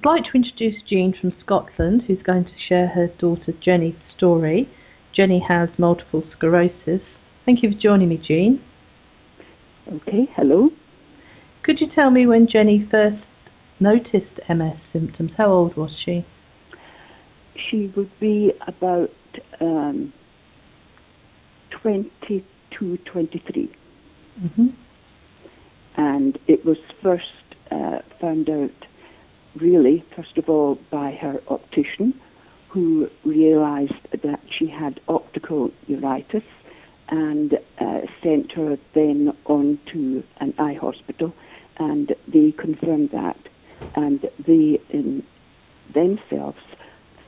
I'd like to introduce Jean from Scotland, who's going to share her daughter Jenny's story. Jenny has multiple sclerosis. Thank you for joining me, Jean. Okay, hello. Could you tell me when Jenny first noticed MS symptoms? How old was she? She would be about 22, 23. Mm-hmm. And it was first found out, really, first of all, by her optician, who realized that she had optical neuritis and sent her then on to an eye hospital, and they confirmed that. And they themselves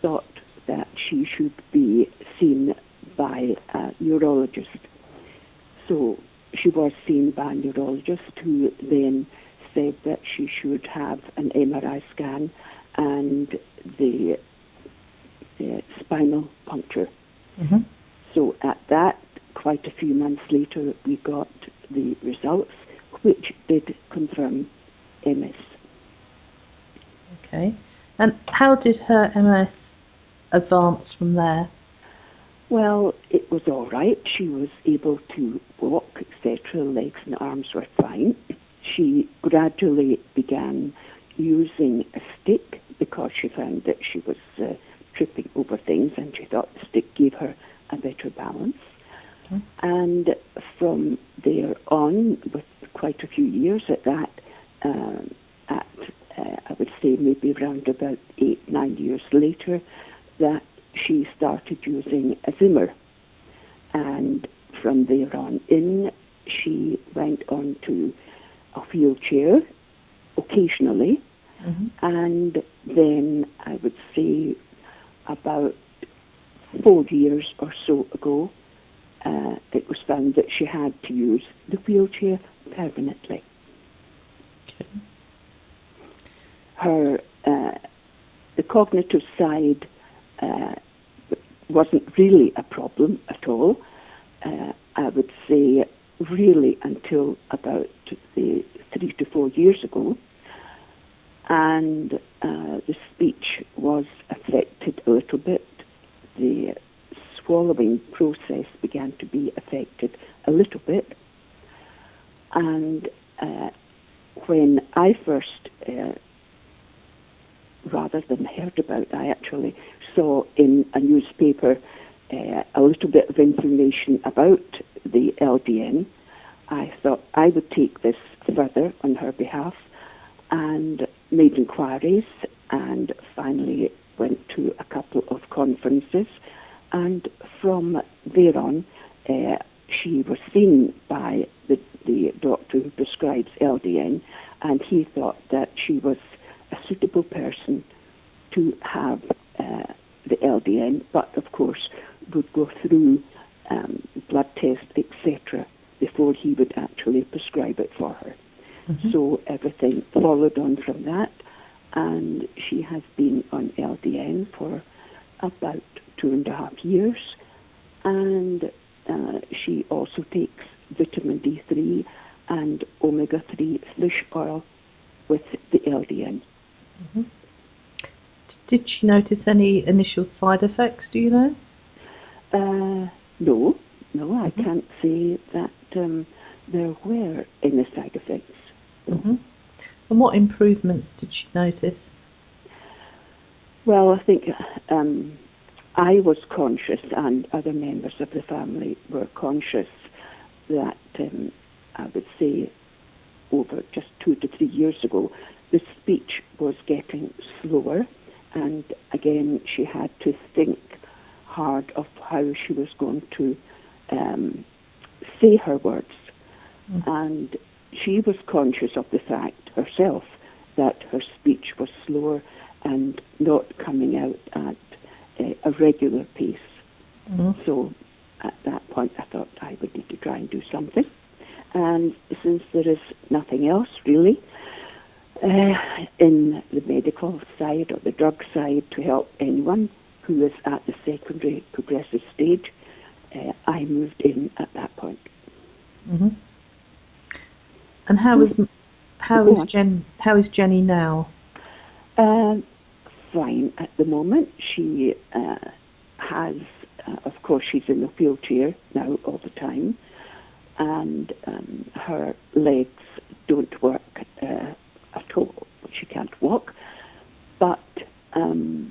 thought that she should be seen by a neurologist. So she was seen by a neurologist, who then said that she should have an MRI scan and the spinal puncture. Mm-hmm. So at that, quite a few months later, we got the results, which did confirm MS. Okay. And how did her MS advance from there? Well, it was all right. She was able to walk, etc. Legs and arms were fine. She gradually began using a stick because she found that she was tripping over things, and she thought the stick gave her a better balance. Okay. And from there on, with quite a few years at that, I would say maybe around about 8-9 years later, that she started using a Zimmer. And from there on in, she went on to a wheelchair occasionally. Mm-hmm. And then I would say about 4 years or so ago, it was found that she had to use the wheelchair permanently. Okay. Her the cognitive side wasn't really a problem at all. I would say really until about the 3 to 4 years ago, and the speech was affected a little bit. The swallowing process began to be affected a little bit, and when I first rather than heard about, I actually saw in a newspaper a little bit of information about the LDN. I thought I would take this further on her behalf and made inquiries, and finally went to a couple of conferences, and from there on she was seen by the doctor who prescribes LDN, and he thought that she was a suitable person to have the LDN, but of course would go through blood tests, etc., before he would actually prescribe it for her. Mm-hmm. So everything followed on from that, and she has been on LDN for about 2.5 years, and she also takes vitamin D3 and omega-3 fish oil with the LDN. Mm-hmm. Did she notice any initial side effects, do you know? No, mm-hmm. I can't say that there were any side effects. Mm-hmm. And what improvements did she notice? Well, I think I was conscious, and other members of the family were conscious, that I would say over just 2 to 3 years ago, the speech was getting slower, and again she had to think hard of how she was going to say her words. Mm-hmm. And she was conscious of the fact herself that her speech was slower and not coming out at a regular pace. Mm-hmm. So at that point I thought I would need to try and do something. And since there is nothing else really in the medical side or the drug side to help anyone who is at the secondary progressive stage, I moved in at that point. Mm-hmm. And how is Jenny now? Fine at the moment. She has, of course, she's in a wheelchair now all the time, and her legs don't work at all. She can't walk, but I'm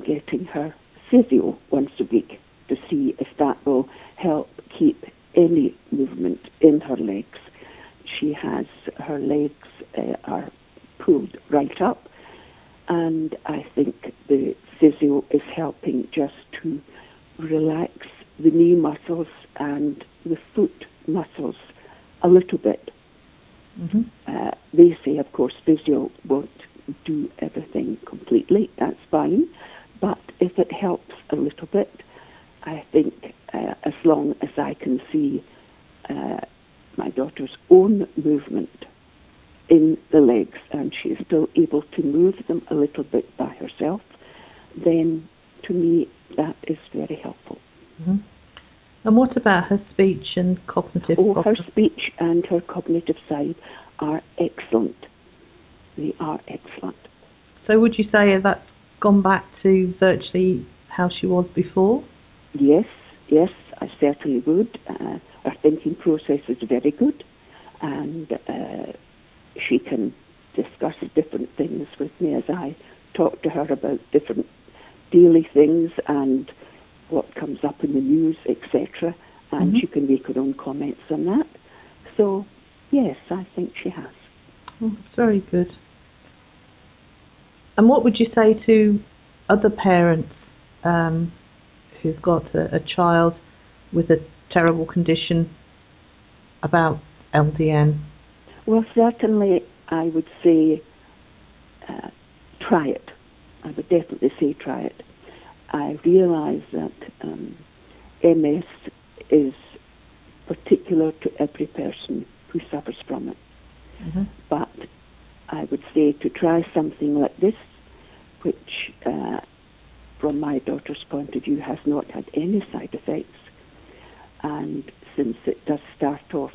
getting her physio once a week to see if that will help keep any movement in her legs. She has, her legs are pulled right up, and I think the physio is helping just to relax the knee muscles and the foot muscles a little bit. Mm-hmm. They say, of course, physio won't do everything completely, that's fine, but if it helps a little bit, I think as long as I can see my daughter's own movement in the legs and she is still able to move them a little bit by herself, then to me that is very helpful. Mm-hmm. And what about her speech and cognitive problems? Her speech and her cognitive side are excellent. They are excellent. So would you say that's gone back to virtually how she was before? Yes, I certainly would. Her thinking process is very good, and she can discuss different things with me as I talk to her about different daily things and what comes up in the news, etc. And she can make her own comments on that. So, yes, I think she has. Oh, that's very good. And what would you say to other parents who've got a child with a terrible condition about LDN? Well, certainly I would say try it. I would definitely say try it. I realise that MS is particular to every person who suffers from it. Mm-hmm. But I would say to try something like this, which from my daughter's point of view has not had any side effects. And since it does start off